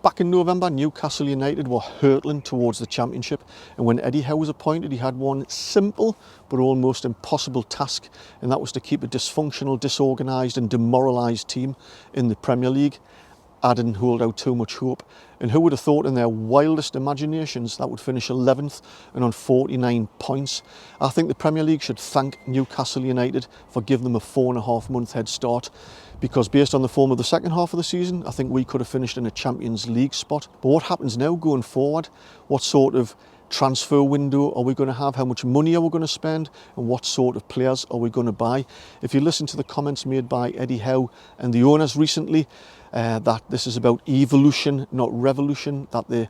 Back in November, Newcastle United were hurtling towards the Championship, and when Eddie Howe was appointed, he had one simple but almost impossible task, and that was to keep a dysfunctional, disorganised and demoralised team in the Premier League. I didn't hold out too much hope, and who would have thought in their wildest imaginations that would finish 11th and on 49 points. I think the Premier League should thank Newcastle United for giving them a 4.5-month head start, because based on the form of the second half of the season, I think we could have finished in a Champions League spot. But what happens now going forward? What sort of transfer window are we going to have? How much money are we going to spend? And what sort of players are we going to buy? If you listen to the comments made by Eddie Howe and the owners recently, that this is about evolution, not revolution, that they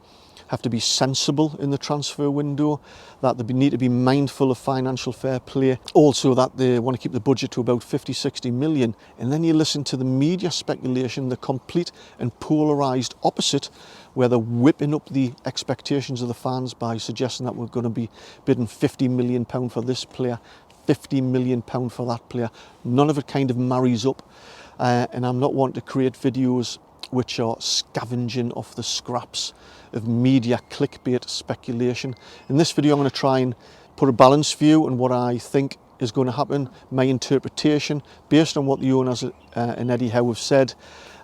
have to be sensible in the transfer window, that they need to be mindful of financial fair play, also that they want to keep the budget to about 50-60 million. And then you listen to the media speculation, the complete and polarised opposite, where they're whipping up the expectations of the fans by suggesting that we're going to be bidding £50 million for this player, £50 million for that player. None of it kind of marries up. And I'm not one to create videos which are scavenging off the scraps of media clickbait speculation. In this video, I'm going to try and put a balanced view on what I think is going to happen, my interpretation based on what the owners and Eddie Howe have said,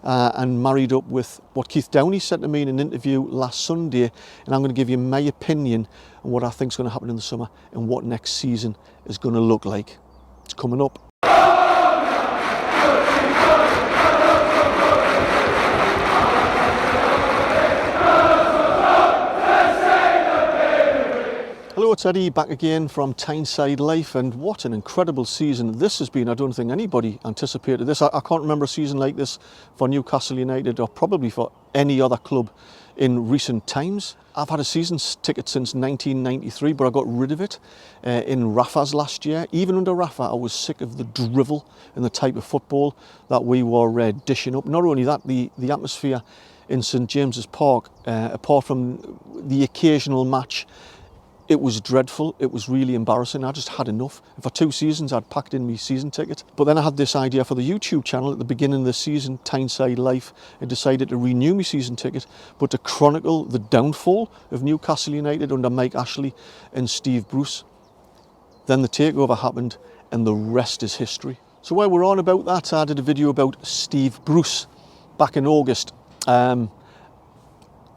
and married up with what Keith Downey said to me in an interview last Sunday. And I'm going to give you my opinion on what I think is going to happen in the summer and what next season is going to look like. It's coming up. Hello, it's Eddie back again from Tyneside Life, and what an incredible season this has been. I don't think anybody anticipated this. I can't remember a season like this for Newcastle United, or probably for any other club in recent times. I've had a season ticket since 1993, but I got rid of it in Rafa's last year. Even under Rafa, I was sick of the drivel and the type of football that we were dishing up. Not only that, the atmosphere in St James's Park, apart from the occasional match, it was dreadful. It was really embarrassing. I just had enough. For 2 seasons, I'd packed in my season ticket. But then I had this idea for the YouTube channel at the beginning of the season, Tyneside Life. I decided to renew my season ticket, but to chronicle the downfall of Newcastle United under Mike Ashley and Steve Bruce. Then the takeover happened, and the rest is history. So while we're on about that, I did a video about Steve Bruce back in August.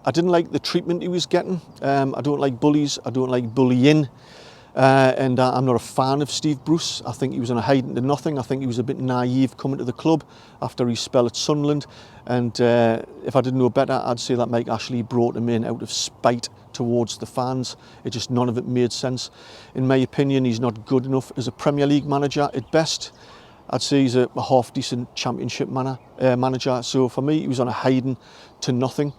I didn't like the treatment he was getting. I don't like bullies, I don't like bullying, and I'm not a fan of Steve Bruce. I think he was on a hiding to nothing. I think he was a bit naive coming to the club after his spell at Sunderland, and if I didn't know better, I'd say that Mike Ashley brought him in out of spite towards the fans. None of it made sense. In my opinion, he's not good enough as a Premier League manager. At best, I'd say he's a half-decent Championship manager. So for me, he was on a hiding to nothing.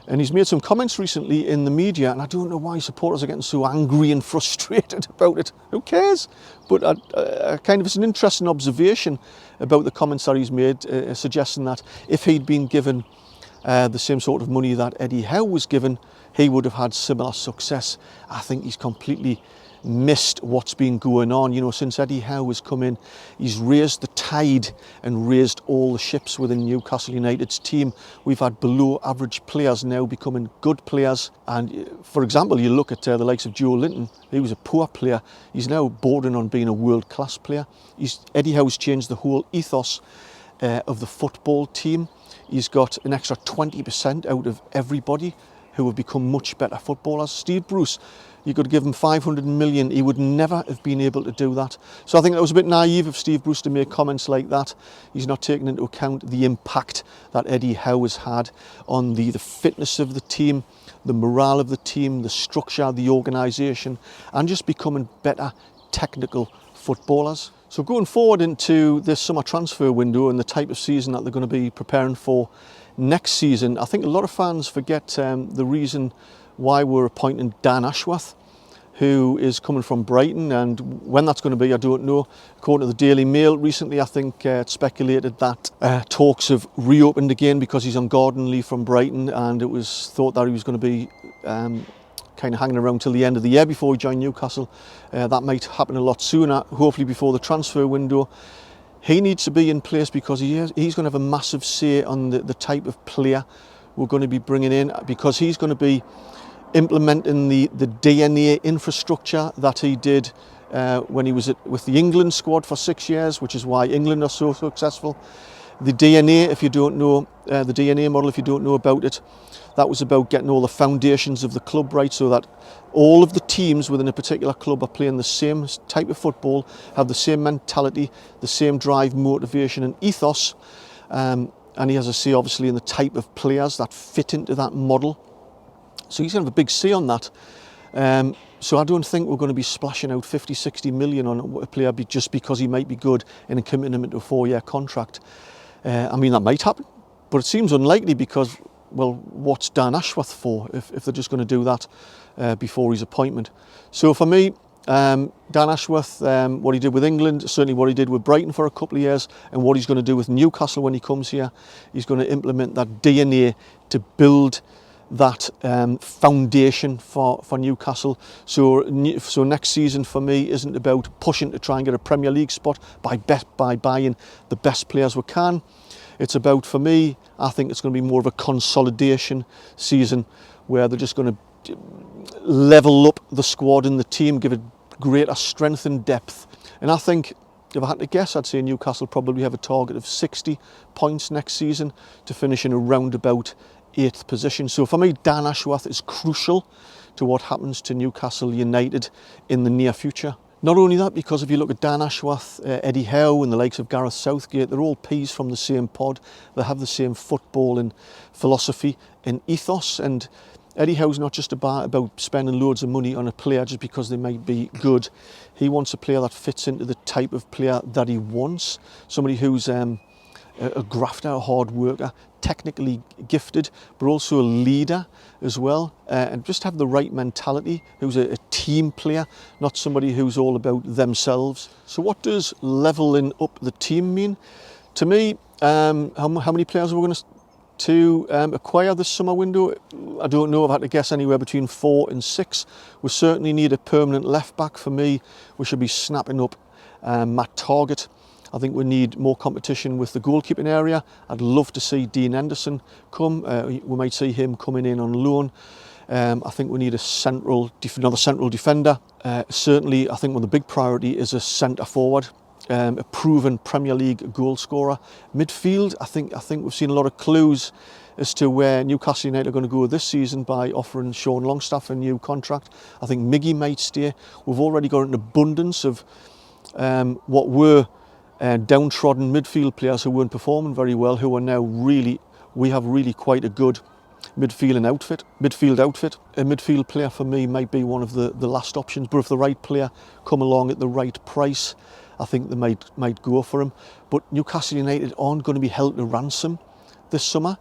And he's made some comments recently in the media, and I don't know why supporters are getting so angry and frustrated about it. Who cares? But it's an interesting observation about the comments that he's made, suggesting that if he'd been given the same sort of money that Eddie Howe was given, he would have had similar success. I think he's completely missed what's been going on. You know, since Eddie Howe has come in, he's raised the tide and raised all the ships within Newcastle United's team. We've had below average players now becoming good players. And for example, you look at the likes of Joe Linton. He was a poor player. He's now bordering on being a world-class player. Eddie Howe's changed the whole ethos of the football team. He's got an extra 20% out of everybody who have become much better footballers. Steve Bruce, you could give him 500 million, he would never have been able to do that. So I think that was a bit naive of Steve Bruce to make comments like that. He's not taking into account the impact that Eddie Howe has had on the fitness of the team, the morale of the team, the structure, the organisation, and just becoming better technical footballers. So going forward into this summer transfer window and the type of season that they're going to be preparing for next season, I think a lot of fans forget the reason why we're appointing Dan Ashworth, who is coming from Brighton, and when that's going to be, I don't know. According to the Daily Mail recently, I think it speculated that talks have reopened again because he's on garden leave from Brighton, and it was thought that he was going to be kind of hanging around till the end of the year before he joined Newcastle. That might happen a lot sooner, hopefully before the transfer window. He needs to be in place because he's going to have a massive say on the type of player we're going to be bringing in, because he's going to be implementing the DNA infrastructure that he did when he was with the England squad for 6 years, which is why England are so successful. The DNA, if you don't know, the DNA model, if you don't know about it, that was about getting all the foundations of the club right, so that all of the teams within a particular club are playing the same type of football, have the same mentality, the same drive, motivation and ethos. And he has a say, obviously, in the type of players that fit into that model. So he's going to have a big say on that. So I don't think we're going to be splashing out 50, 60 million on a player just because he might be good and committing him into a 4-year contract. I mean, that might happen, but it seems unlikely because, well, what's Dan Ashworth for if they're just going to do that before his appointment? So for me, Dan Ashworth, what he did with England, certainly what he did with Brighton for a couple of years, and what he's going to do with Newcastle when he comes here, he's going to implement that DNA to build that foundation for Newcastle. So next season for me isn't about pushing to try and get a Premier League spot by buying the best players we can. It's about, for me, I think it's going to be more of a consolidation season where they're just going to level up the squad and the team, give it greater strength and depth. And I think, if I had to guess, I'd say Newcastle probably have a target of 60 points next season to finish in around about 8th position. So for me, Dan Ashworth is crucial to what happens to Newcastle United in the near future. Not only that, because if you look at Dan Ashworth, Eddie Howe and the likes of Gareth Southgate, they're all peas from the same pod. They have the same football and philosophy and ethos. And Eddie Howe's not just about spending loads of money on a player just because they might be good. He wants a player that fits into the type of player that he wants. Somebody who's a grafter, a hard worker, technically gifted, but also a leader as well, and just have the right mentality, who's a team player, not somebody who's all about themselves. So what does leveling up the team mean? To me, how many players are we going to acquire this summer window? I don't know. I've had to guess anywhere between 4 and 6. We certainly need a permanent left back. For me, we should be snapping up Matt Targett. I think we need more competition with the goalkeeping area. I'd love to see Dean Henderson come. We might see him coming in on loan. I think we need another central defender. Certainly, I think one of the big priority is a centre forward, a proven Premier League goal scorer. Midfield, I think we've seen a lot of clues as to where Newcastle United are going to go this season by offering Sean Longstaff a new contract. I think Miggy might stay. We've already got an abundance of what were downtrodden midfield players who weren't performing very well, who are now we have really quite a good midfield outfit. A midfield player for me might be one of the last options, but if the right player come along at the right price, I think they might go for him. But Newcastle United aren't going to be held to ransom this summer,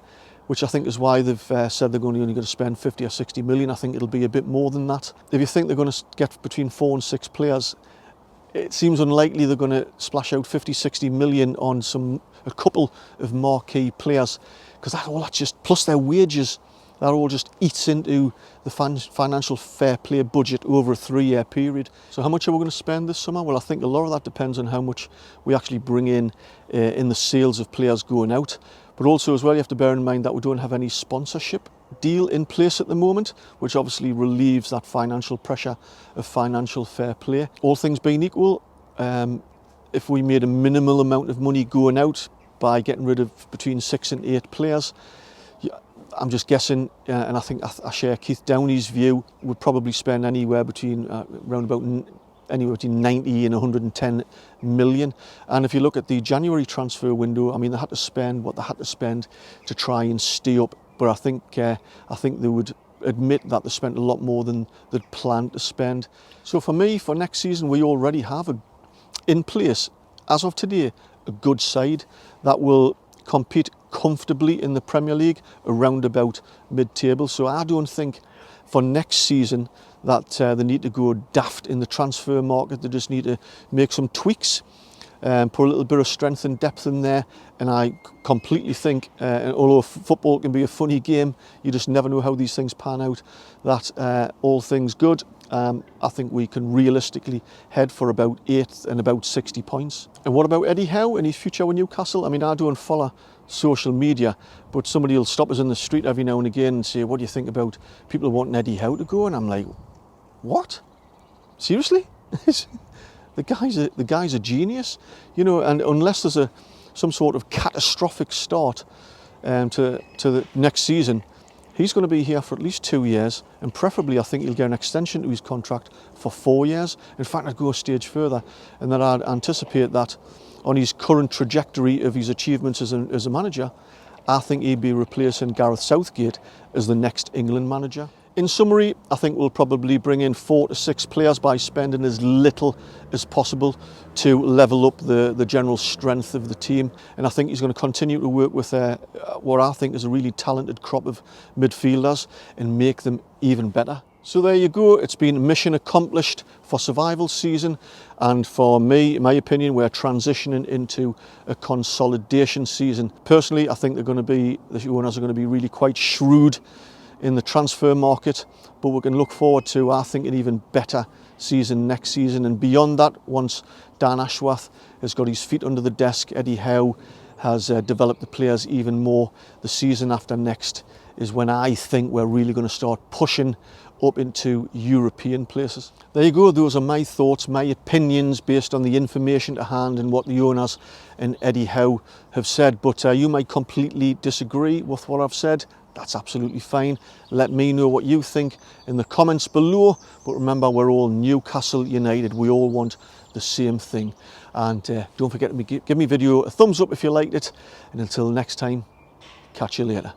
which I think is why they've said they're only going to spend 50 or 60 million. I think it'll be a bit more than that. If you think they're going to get between 4 and 6 players, it seems unlikely they're going to splash out 50, 60 million on a couple of marquee players, because that's just, plus their wages, that all just eats into the financial fair play budget over a 3-year period. So how much are we going to spend this summer? Well, I think a lot of that depends on how much we actually bring in the sales of players going out. But also as well, you have to bear in mind that we don't have any sponsorship deal in place at the moment, which obviously relieves that financial pressure of financial fair play. All things being equal, if we made a minimal amount of money going out by getting rid of between 6 and 8 players, I'm just guessing, and I think I share Keith Downey's view, we'd probably spend anywhere between anywhere between 90 and 110 million. And if you look at the January transfer window, I mean, they had to spend what they had to spend to try and stay up. But I think they would admit that they spent a lot more than they'd planned to spend. So for me, for next season, we already have in place, as of today, a good side that will compete comfortably in the Premier League around about mid-table. So I don't think for next season that they need to go daft in the transfer market. They just need to make some tweaks, put a little bit of strength and depth in there. And I completely think, although football can be a funny game, you just never know how these things pan out, that all things good, I think we can realistically head for about 8th and about 60 points. And what about Eddie Howe and his future with Newcastle? I mean, I don't follow social media, but somebody will stop us in the street every now and again and say, what do you think about people wanting Eddie Howe to go? And I'm like, what? Seriously? The guy's a genius, you know, and unless there's some sort of catastrophic start to the next season, he's going to be here for at least 2 years, and preferably I think he'll get an extension to his contract for 4 years. In fact, I'd go a stage further, and that I'd anticipate that on his current trajectory of his achievements as a manager, I think he'd be replacing Gareth Southgate as the next England manager. In summary, I think we'll probably bring in 4 to 6 players by spending as little as possible to level up the general strength of the team. And I think he's going to continue to work with what I think is a really talented crop of midfielders and make them even better. So there you go, it's been mission accomplished for survival season, and for me, in my opinion, we're transitioning into a consolidation season. Personally, I think the owners are going to be really quite shrewd in the transfer market, but we can look forward to, I think, an even better season next season. And beyond that, once Dan Ashworth has got his feet under the desk, Eddie Howe has developed the players even more, the season after next is when I think we're really going to start pushing up into European places. There you go, those are my thoughts, my opinions based on the information to hand and what the owners and Eddie Howe have said. But you might completely disagree with what I've said. That's absolutely fine. Let me know what you think in the comments below. But remember, we're all Newcastle United. We all want the same thing. And don't forget to give my video a thumbs up if you liked it. And until next time, catch you later.